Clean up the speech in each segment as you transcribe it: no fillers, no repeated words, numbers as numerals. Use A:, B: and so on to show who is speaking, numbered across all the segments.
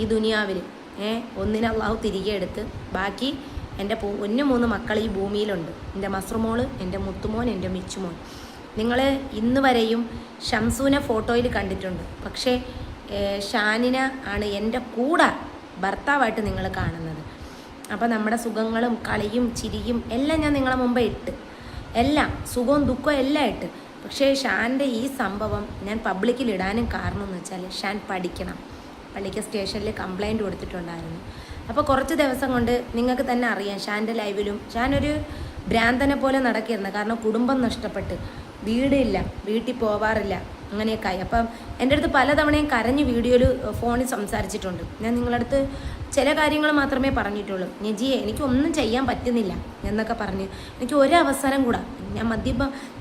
A: ഈ ദുനിയാവിൽ. ഒന്നിനെ അള്ളാഹു തിരികെ എടുത്ത് ബാക്കി എൻ്റെ മൂന്ന് മക്കൾ ഈ ഭൂമിയിലുണ്ട്. എൻ്റെ മസ്റുമോള്, എൻ്റെ മുത്തുമോൻ, എൻ്റെ മിച്ചുമോൻ. നിങ്ങൾ ഇന്ന് വരെയും ഷംസൂനെ ഫോട്ടോയിൽ കണ്ടിട്ടുണ്ട്, പക്ഷേ ഷാനിന ആണ് എൻ്റെ കൂടെ ഭർത്താവായിട്ട് നിങ്ങൾ കാണുന്നത്. അപ്പോൾ നമ്മുടെ സുഖങ്ങളും കളിയും ചിരിയും എല്ലാം ഞാൻ നിങ്ങളെ മുമ്പേ ഇട്ട്, എല്ലാം സുഖവും ദുഃഖവും എല്ലാം ഇട്ട്. പക്ഷേ ഷാൻ്റെ ഈ സംഭവം ഞാൻ പബ്ലിക്കിൽ ഇടാനും കാരണം എന്ന് വെച്ചാൽ ഷാൻ പഠിക്കണം. പള്ളിക്ക സ്റ്റേഷനിൽ കംപ്ലൈൻറ്റ് കൊടുത്തിട്ടുണ്ടായിരുന്നു. അപ്പോൾ കുറച്ച് ദിവസം കൊണ്ട് നിങ്ങൾക്ക് തന്നെ അറിയാം, ഷാൻ്റെ ലൈവിലും ഷാനൊരു ഭ്രാന്തനെ പോലെ നടക്കിയിരുന്നു. കാരണം കുടുംബം നഷ്ടപ്പെട്ട്, വീടില്ല, വീട്ടിൽ പോവാറില്ല, അങ്ങനെയൊക്കെ ആയി. അപ്പം എൻ്റെ അടുത്ത് പലതവണയും കരഞ്ഞ് വീഡിയോയിൽ ഫോണിൽ സംസാരിച്ചിട്ടുണ്ട്. ഞാൻ നിങ്ങളുടെ അടുത്ത് ചില കാര്യങ്ങൾ മാത്രമേ പറഞ്ഞിട്ടുള്ളൂ. നിജിയെ എനിക്കൊന്നും ചെയ്യാൻ പറ്റുന്നില്ല എന്നൊക്കെ പറഞ്ഞ് എനിക്ക് ഒരവസരം കൂടെ ഞാൻ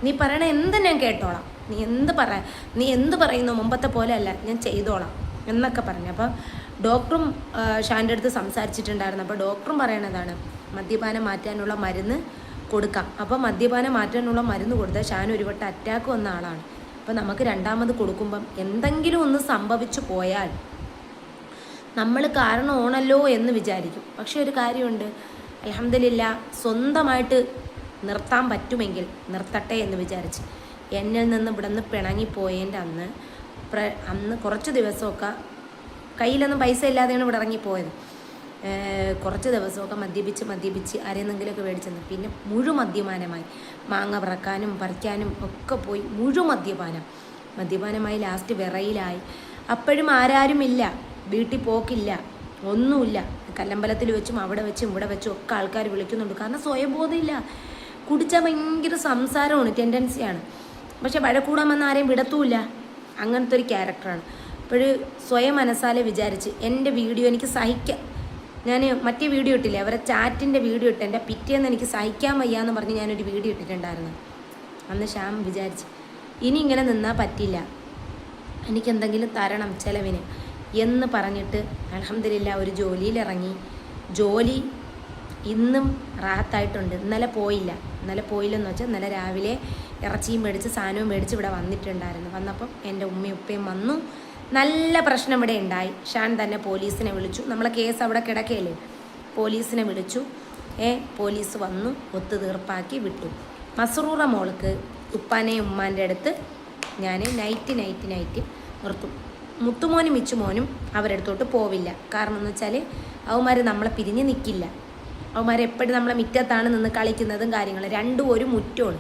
A: നീ പറയണ എന്ത് ഞാൻ കേട്ടോളാം, നീ എന്ത് പറയുന്നു മുമ്പത്തെ പോലെ അല്ല, ഞാൻ ചെയ്തോളാം എന്നൊക്കെ പറഞ്ഞു. അപ്പം ഡോക്ടറും ഷാൻ്റെ അടുത്ത് സംസാരിച്ചിട്ടുണ്ടായിരുന്നു. അപ്പോൾ ഡോക്ടറും പറയണതാണ് മദ്യപാനം മാറ്റാനുള്ള മരുന്ന് കൊടുക്കാം. അപ്പോൾ മദ്യപാനം മാറ്റാനുള്ള മരുന്ന് കൊടുത്താൽ ഷാൻ ഒരു വട്ടം അറ്റാക്ക് വന്ന ആളാണ്. അപ്പോൾ നമുക്ക് രണ്ടാമത് കൊടുക്കുമ്പം എന്തെങ്കിലും ഒന്ന് സംഭവിച്ചു പോയാൽ നമ്മൾ കാരണമാണല്ലോ എന്ന് വിചാരിക്കും. പക്ഷെ ഒരു കാര്യമുണ്ട്, അൽഹംദുലില്ലാ സ്വന്തമായിട്ട് നിർത്താൻ പറ്റുമെങ്കിൽ നിർത്തട്ടെ എന്ന് വിചാരിച്ച് എന്നിൽ നിന്ന് ഇവിടെ നിന്ന് പിണങ്ങിപ്പോയതിൻ്റെ അന്ന് കുറച്ച് ദിവസമൊക്കെ കയ്യിലൊന്നും പൈസ ഇല്ലാതെയാണ് ഇവിടെ ഇറങ്ങിപ്പോയത്. കുറച്ച് ദിവസമൊക്കെ മദ്യപിച്ച് ആരെയെന്നെങ്കിലുമൊക്കെ മേടിച്ചെന്ന് പിന്നെ മദ്യപാനമായി. മാങ്ങ പറക്കാനും പറിക്കാനും ഒക്കെ പോയി മദ്യപാനമായി ലാസ്റ്റ് വിറയിലായി. അപ്പോഴും ആരാരുമില്ല, വീട്ടിൽ പോക്കില്ല, ഒന്നുമില്ല. കല്ലമ്പലത്തിൽ വെച്ചും അവിടെ വെച്ചും ഇവിടെ വെച്ചും ഒക്കെ ആൾക്കാർ വിളിക്കുന്നുണ്ട്. കാരണം സ്വയബോധമില്ല. കുടിച്ചാൽ ഭയങ്കര സംസാരമാണ്, ടെൻഡൻസിയാണ്. പക്ഷെ വഴക്കൂടാൻ വന്ന ആരെയും വിടത്തുമില്ല. അങ്ങനത്തെ ഒരു ക്യാരക്ടറാണ്. അപ്പോൾ സ്വയം മനസ്സാലെ വിചാരിച്ച് എൻ്റെ വീഡിയോ എനിക്ക് സഹിക്കാം. ഞാൻ മറ്റേ വീഡിയോ ഇട്ടില്ലേ, അവരെ ചാറ്റിൻ്റെ വീഡിയോ ഇട്ട് എൻ്റെ പിറ്റേന്ന് എനിക്ക് സഹിക്കാൻ വയ്യാന്ന് പറഞ്ഞ് ഞാനൊരു വീഡിയോ ഇട്ടിട്ടുണ്ടായിരുന്നു. അന്ന് ശ്യാം വിചാരിച്ച് ഇനി ഇങ്ങനെ നിന്നാൽ പറ്റില്ല, എനിക്കെന്തെങ്കിലും തരണം ചിലവിന് എന്ന് പറഞ്ഞിട്ട് അൽഹംദുലില്ലാ ഒരു ജോലിയിലിറങ്ങി. ജോലി ഇന്നും റാഹത്തായിട്ടുണ്ട്. ഇന്നലെ പോയില്ലെന്ന് വെച്ചാൽ ഇന്നലെ രാവിലെ ഇറച്ചിയും മേടിച്ച് സാധനവും മേടിച്ച് ഇവിടെ വന്നിട്ടുണ്ടായിരുന്നു. വന്നപ്പം എൻ്റെ ഉമ്മയും ഉപ്പയും വന്നു. നല്ല പ്രശ്നം ഇവിടെ ഉണ്ടായി. ഷാൻ തന്നെ പോലീസിനെ വിളിച്ചു. നമ്മളെ കേസ് അവിടെ കിടക്കയില്ലേ, പോലീസിനെ വിളിച്ചു. പോലീസ് വന്നു, ഒത്തുതീർപ്പാക്കി വിട്ടു. മസ്റൂറ മോൾക്ക് ഉപ്പാനെയും ഉമ്മാൻ്റെ അടുത്ത് ഞാൻ നൈറ്റ് നിർത്തും. മുത്തുമോനും മിച്ചുമോനും അവരടുത്തോട്ട് പോവില്ല. കാരണം എന്ന് വെച്ചാൽ അവന്മാർ നമ്മളെ പിരിഞ്ഞ് നിൽക്കില്ല. അവന്മാരെപ്പോഴും നമ്മളെ മുറ്റത്താണ് നിന്ന് കളിക്കുന്നതും കാര്യങ്ങളും. രണ്ടും ഒരു മുറ്റമാണ്.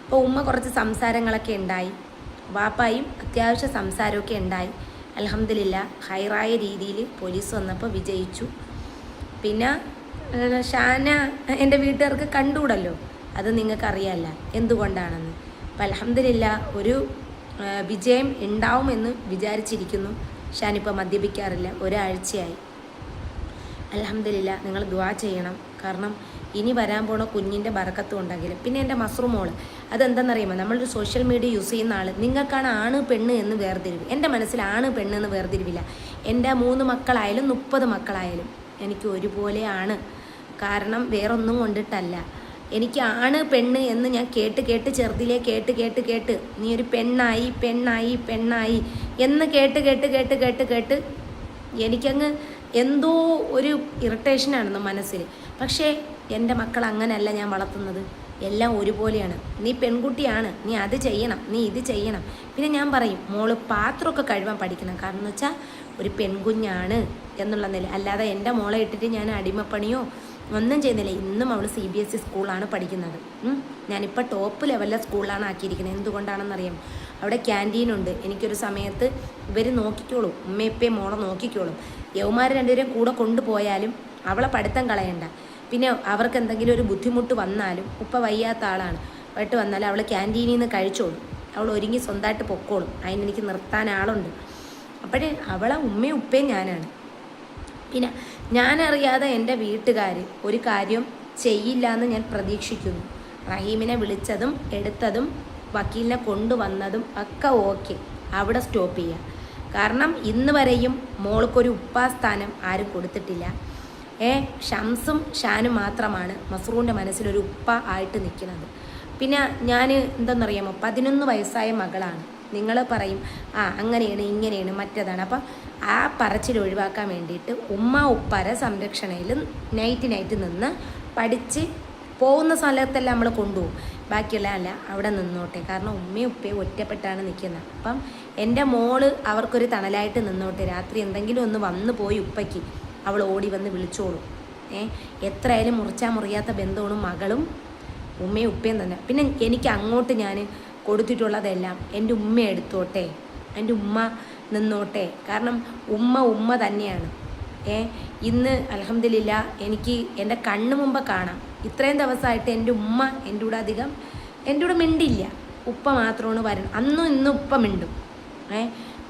A: അപ്പോൾ ഉമ്മ കുറച്ച് സംസാരങ്ങളൊക്കെ ഉണ്ടായി, വാപ്പായും അത്യാവശ്യ സംസാരമൊക്കെ ഉണ്ടായി. അൽഹംദുലില്ലാ ഹൈറായ രീതിയിൽ പോലീസ് വന്നപ്പോൾ വിജയിച്ചു. പിന്നെ ഷാന എൻ്റെ വീട്ടുകാർക്ക് കണ്ടുകൂടല്ലോ, അത് നിങ്ങൾക്കറിയാമല്ല എന്തുകൊണ്ടാണെന്ന്. അപ്പോൾ അൽഹംദുലില്ലാ ഒരു വിജയം ഉണ്ടാവുമെന്ന് വിചാരിച്ചിരിക്കുന്നു. ഷാനിപ്പോൾ മദ്യപിക്കാറില്ല, ഒരാഴ്ചയായി. അൽഹംദുലില്ലാ നിങ്ങൾ ദുആ ചെയ്യണം. കാരണം ഇനി വരാൻ പോണ കുഞ്ഞിൻ്റെ ബറക്കത്തും ഉണ്ടെങ്കിലും. പിന്നെ എൻ്റെ മസ്റുമോള് അതെന്തെന്നറിയുമോ, നമ്മളൊരു സോഷ്യൽ മീഡിയ യൂസ് ചെയ്യുന്ന ആൾ നിങ്ങൾക്കാണ് ആണ് പെണ്ണ് എന്ന് വേർതിരിവ്. എൻ്റെ മനസ്സിൽ ആണ് പെണ്ണ് എന്ന് വേർതിരിവില്ല. എൻ്റെ 3 മക്കളായാലും 30 മക്കളായാലും എനിക്ക് ഒരുപോലെയാണ്. കാരണം വേറൊന്നും കൊണ്ടിട്ടല്ല. എനിക്ക് ആണ് പെണ്ണ് എന്ന് ഞാൻ കേട്ട് ചെറുതിലേ കേട്ട് നീ ഒരു പെണ്ണായി എന്ന് കേട്ട് എനിക്കങ്ങ് എന്തോ ഒരു ഇറിറ്റേഷനാണെന്ന് മനസ്സിൽ. പക്ഷേ എൻ്റെ മക്കൾ അങ്ങനെയല്ല ഞാൻ വളർത്തുന്നത്. എല്ലാം ഒരുപോലെയാണ്. നീ പെൺകുട്ടിയാണ്, നീ അത് ചെയ്യണം, നീ ഇത് ചെയ്യണം. പിന്നെ ഞാൻ പറയും മോള് പാത്രമൊക്കെ കഴുകാൻ പഠിക്കണം. കാരണം എന്ന് വെച്ചാൽ ഒരു പെൺകുഞ്ഞാണ് എന്നുള്ള നില. അല്ലാതെ എൻ്റെ മോളെ ഇട്ടിട്ട് ഞാൻ അടിമപ്പണിയോ ഒന്നും ചെയ്യുന്നില്ല. ഇന്നും അവൾ CBSE സ്കൂളാണ് പഠിക്കുന്നത്. ഞാനിപ്പോൾ ടോപ്പ് ലെവലിലെ സ്കൂളിലാണ് ആക്കിയിരിക്കുന്നത്. എന്തുകൊണ്ടാണെന്നറിയാം, അവിടെ ക്യാൻറ്റീനുണ്ട്. എനിക്കൊരു സമയത്ത് ഇവർ നോക്കിക്കോളും, ഉമ്മയപ്പയും മോളെ നോക്കിക്കോളും. യവന്മാർ രണ്ടുപേരും കൂടെ കൊണ്ടുപോയാലും അവളെ പഠിത്തം കളയണ്ട. പിന്നെ അവർക്ക് എന്തെങ്കിലും ഒരു ബുദ്ധിമുട്ട് വന്നാലും, ഉപ്പ വയ്യാത്ത ആളാണ്, വൈകിട്ട് വന്നാലും അവൾ ക്യാൻറ്റീനിൽ നിന്ന് കഴിച്ചോളും. അവൾ ഒരുങ്ങി സ്വന്തമായിട്ട് പൊക്കോളും. അതിനെനിക്ക് നിർത്താൻ ആളുണ്ട്. അപ്പോഴേ അവളെ ഉമ്മയും ഉപ്പയും ഞാനാണ്. പിന്നെ ഞാനറിയാതെ എൻ്റെ വീട്ടുകാർ ഒരു കാര്യം ചെയ്യില്ല എന്ന് ഞാൻ പ്രതീക്ഷിക്കുന്നു. റഹീമിനെ വിളിച്ചതും എടുത്തതും വക്കീലിനെ കൊണ്ടുവന്നതും ഒക്കെ ഓക്കെ, അവിടെ സ്റ്റോപ്പ് ചെയ്യുക. കാരണം ഇന്ന് വരെയും മോൾക്കൊരു ഉപ്പാസ്ഥാനം ആരും കൊടുത്തിട്ടില്ല. ഷംസും ഷാനും മാത്രമാണ് മസ്റൂറിൻ്റെ മനസ്സിലൊരു ഉപ്പ ആയിട്ട് നിൽക്കുന്നത്. പിന്നെ ഞാൻ എന്തെന്നറിയാമോ, 11 വയസ്സായ മകളാണ്. നിങ്ങൾ പറയും അങ്ങനെയാണ് ഇങ്ങനെയാണ് മറ്റേതാണ്. അപ്പം ആ പറച്ചിൽ ഒഴിവാക്കാൻ വേണ്ടിയിട്ട് ഉമ്മ ഉപ്പാര സംരക്ഷണയിൽ നൈറ്റ് നിന്ന് പഠിച്ച് പോകുന്ന സ്ഥലത്തെല്ലാം നമ്മൾ കൊണ്ടുപോകും. ബാക്കിയുള്ള അല്ല അവിടെ നിന്നോട്ടെ, കാരണം ഉമ്മയും ഉപ്പയും ഒറ്റപ്പെട്ടാണ് നിൽക്കുന്നത്. അപ്പം എൻ്റെ മോള് അവർക്കൊരു തണലായിട്ട് നിന്നോട്ടെ. രാത്രി എന്തെങ്കിലും ഒന്ന് വന്നു പോയി ഉപ്പയ്ക്ക് അവൾ ഓടി വന്ന് വിളിച്ചോളും. എത്രയായാലും മുറിച്ചാൽ മുറിയാത്ത ബന്ധമാണ് മകളും ഉമ്മയും ഉപ്പയും തന്നെ. പിന്നെ എനിക്ക് അങ്ങോട്ട് ഞാൻ കൊടുത്തിട്ടുള്ളതെല്ലാം എൻ്റെ ഉമ്മ എടുത്തോട്ടെ, എൻ്റെ ഉമ്മ നിന്നോട്ടെ. കാരണം ഉമ്മ തന്നെയാണ്. ഇന്ന് അൽഹംദുലില്ലാ എനിക്ക് എൻ്റെ കണ്ണ് മുമ്പ് കാണാം. ഇത്രയും ദിവസമായിട്ട് എൻ്റെ ഉമ്മ എൻ്റെ കൂടെ മിണ്ടില്ല. ഉപ്പ മാത്രമാണ് വരണം. അന്നും ഇന്നും ഉപ്പ മിണ്ടും.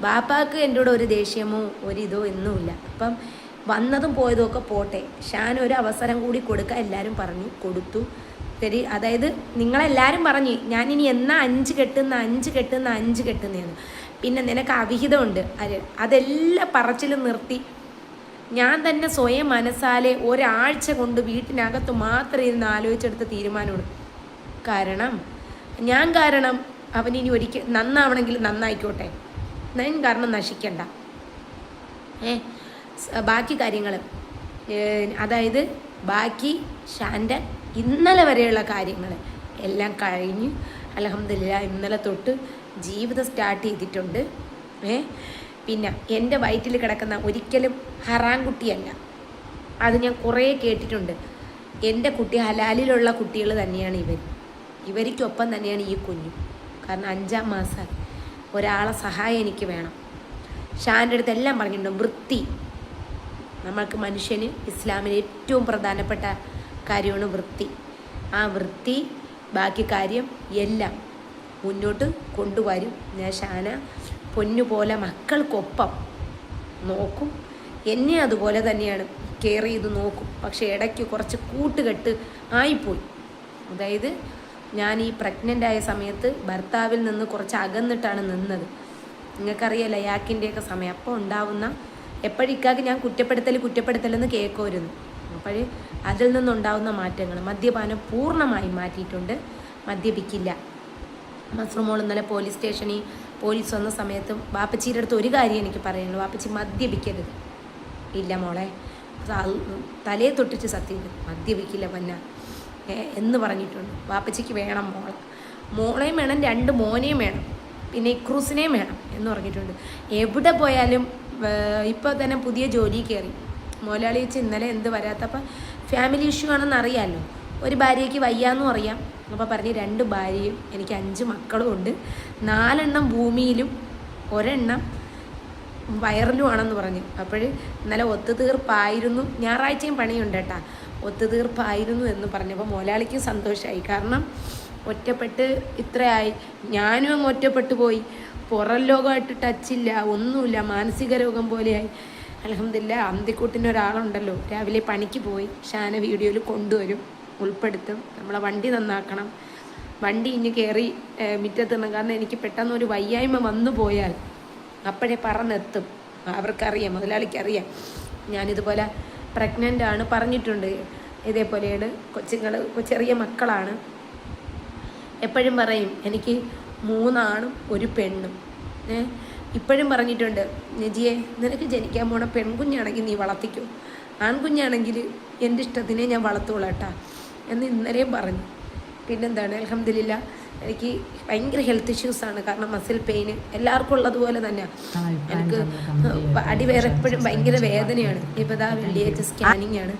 A: ബാപ്പാക്ക് എൻ്റെ കൂടെ ഒരു ദേഷ്യമോ ഒരിതോ ഒന്നുമില്ല. അപ്പം വന്നതും പോയതും ഒക്കെ പോട്ടെ, ഷാൻ ഒരു അവസരം കൂടി കൊടുക്കാൻ എല്ലാവരും പറഞ്ഞു കൊടുത്തു. ശരി, അതായത് നിങ്ങളെല്ലാവരും പറഞ്ഞ് ഞാനിനി എന്നാ 5 കെട്ടുന്നതാണ്. പിന്നെ നിനക്ക് അവിഹിതമുണ്ട്, അതെല്ലാം പറച്ചിലും നിർത്തി ഞാൻ തന്നെ സ്വയം മനസ്സാലെ ഒരാഴ്ച കൊണ്ട് വീട്ടിനകത്ത് മാത്രം ഇരുന്ന് ആലോചിച്ചെടുത്ത തീരുമാനമാണ്. കാരണം അവനിനി ഒരിക്കൽ നന്നാവണമെങ്കിൽ നന്നായിക്കോട്ടെ, ഞാൻ കാരണം നശിക്കണ്ട. ബാക്കി കാര്യങ്ങൾ അതായത് ബാക്കി ഷാൻ്റെ ഇന്നലെ വരെയുള്ള കാര്യങ്ങൾ എല്ലാം കഴിഞ്ഞ് അൽഹംദുലില്ലാ ഇന്നലെ തൊട്ട് ജീവിതം സ്റ്റാർട്ട് ചെയ്തിട്ടുണ്ട്. പിന്നെ എൻ്റെ വയറ്റിൽ കിടക്കുന്ന ഒരിക്കലും ഹറാം കുട്ടിയല്ല, അത് ഞാൻ കുറേ കേട്ടിട്ടുണ്ട്. എൻ്റെ കുട്ടി ഹലാലിലുള്ള കുട്ടികൾ തന്നെയാണ് ഇവർക്കൊപ്പം തന്നെയാണ് ഈ കുഞ്ഞു. കാരണം 5-ാം മാസം ഒരാളെ സഹായം എനിക്ക് വേണം. ഷാൻ്റെ അടുത്ത് എല്ലാം പറഞ്ഞിട്ടുണ്ട്. വൃത്തി നമ്മൾക്ക് മനുഷ്യന് ഇസ്ലാമിൽ ഏറ്റവും പ്രധാനപ്പെട്ട കാര്യമാണ് വൃത്തി. ആ വൃത്തി ബാക്കി കാര്യം എല്ലാം മുന്നോട്ട് കൊണ്ടുവരും. ഞാൻ ഷാന പൊന്നുപോലെ മക്കൾക്കൊപ്പം നോക്കും. എന്നെ അതുപോലെ തന്നെയാണ് കെയർ ചെയ്ത് നോക്കും. പക്ഷേ ഇടയ്ക്ക് കുറച്ച് കൂട്ടുകെട്ട് ആയിപ്പോയി. അതായത് ഞാൻ ഈ പ്രഗ്നൻ്റ് ആയ സമയത്ത് ഭർത്താവിൽ നിന്ന് കുറച്ച് അകന്നിട്ടാണ് നിന്നത്. നിങ്ങൾക്കറിയാലോ യാക്കിൻ്റെയൊക്കെ സമയം. അപ്പോൾ ഉണ്ടാവുന്ന എപ്പോഴിക്കാക്ക് ഞാൻ കുറ്റപ്പെടുത്തലെന്ന് കേൾക്കുമായിരുന്നു. അപ്പോൾ അതിൽ നിന്നുണ്ടാവുന്ന മാറ്റങ്ങൾ മദ്യപാനം പൂർണ്ണമായി മാറ്റിയിട്ടുണ്ട്. മദ്യപിക്കില്ല. മസ്റുമോൾ ഇന്നലെ പോലീസ് വന്ന സമയത്തും വാപ്പച്ചിയുടെ അടുത്ത് ഒരു കാര്യം എനിക്ക് പറയുള്ളൂ, വാപ്പച്ചി മദ്യപിക്കരുത്. ഇല്ല മോളെ, തലയെ തൊട്ടിട്ട് സത്യം മദ്യപിക്കില്ല പന്ന എന്ന് പറഞ്ഞിട്ടുണ്ട്. വാപ്പച്ചിക്ക് വേണം മോളെയും വേണം, 2 മോനെയും വേണം, പിന്നെ ഇക്രൂസിനെയും വേണം എന്ന് പറഞ്ഞിട്ടുണ്ട്. എവിടെ പോയാലും ഇപ്പോൾ തന്നെ പുതിയ ജോലി കയറി മോലാളി വെച്ച് ഇന്നലെ എന്ത് വരാത്തപ്പോൾ ഫാമിലി ഇഷ്യൂ ആണെന്ന് അറിയാമല്ലോ. ഒരു ഭാര്യയ്ക്ക് വയ്യാന്നും അറിയാം. അപ്പോൾ പറഞ്ഞ് 2 ഭാര്യയും എനിക്ക് 5 മക്കളും ഉണ്ട്, 4 എണ്ണം ഭൂമിയിലും 1 എണ്ണം വയറിലുമാണെന്ന് പറഞ്ഞു. അപ്പോൾ ഇന്നലെ ഒത്തുതീർപ്പായിരുന്നു, ഞായറാഴ്ചയും പണിയുണ്ട് കേട്ടാ, ഒത്തുതീർപ്പായിരുന്നു എന്ന് പറഞ്ഞപ്പോൾ മോലാളിക്ക് സന്തോഷമായി. കാരണം ഒറ്റപ്പെട്ട് ഇത്രയായി, ഞാനും അങ്ങ് ഒറ്റപ്പെട്ടു പോയി. പുറം ലോകമായിട്ട് ടച്ചില്ല, ഒന്നുമില്ല, മാനസിക രോഗം പോലെയായി. അൽഹംദുലില്ലാ അന്തിക്കൂട്ടിന് ഒരാളുണ്ടല്ലോ, രാവിലെ പണിക്ക് പോയി ഷാന വീഡിയോയിൽ കൊണ്ടുവരും, ഉൾപ്പെടുത്തും. നമ്മളെ വണ്ടി നന്നാക്കണം, വണ്ടി ഇനി കയറി മുറ്റത്തിടണം. കാരണം എനിക്ക് പെട്ടെന്ന് ഒരു വയ്യായ്മ വന്നു പോയാൽ അപ്പോഴേ പറഞ്ഞെത്തും. അവർക്കറിയാം, മുതലാളിക്കറിയാം ഞാനിതുപോലെ പ്രഗ്നൻ്റ് ആണ്, പറഞ്ഞിട്ടുണ്ട്. ഇതേപോലെയാണ് ചെറിയ മക്കളാണ്. എപ്പോഴും പറയും എനിക്ക് 3 ആണും 1 പെണ്ണും. ഇപ്പോഴും പറഞ്ഞിട്ടുണ്ട്, നജിയെ നിനക്ക് ജനിക്കാൻ പോണ പെൺകുഞ്ഞാണെങ്കിൽ നീ വളർത്തിക്കോ, ആൺകുഞ്ഞാണെങ്കിൽ എൻ്റെ ഇഷ്ടത്തിനെ ഞാൻ വളർത്തുകൊള്ളാട്ടാ എന്ന് ഇന്നലെയും പറഞ്ഞു. പിന്നെന്താണ് അൽഹംദുലില്ലാ എനിക്ക് ഭയങ്കര ഹെൽത്ത് ഇഷ്യൂസാണ്. കാരണം മസിൽ പെയിന് എല്ലാവർക്കും ഉള്ളതുപോലെ തന്നെ എനിക്ക് അടിവേറെ എപ്പോഴും ഭയങ്കര വേദനയാണ്. ഇപ്പോൾ വെള്ളിയാഴ്ച സ്കാനിങ് ആണ്.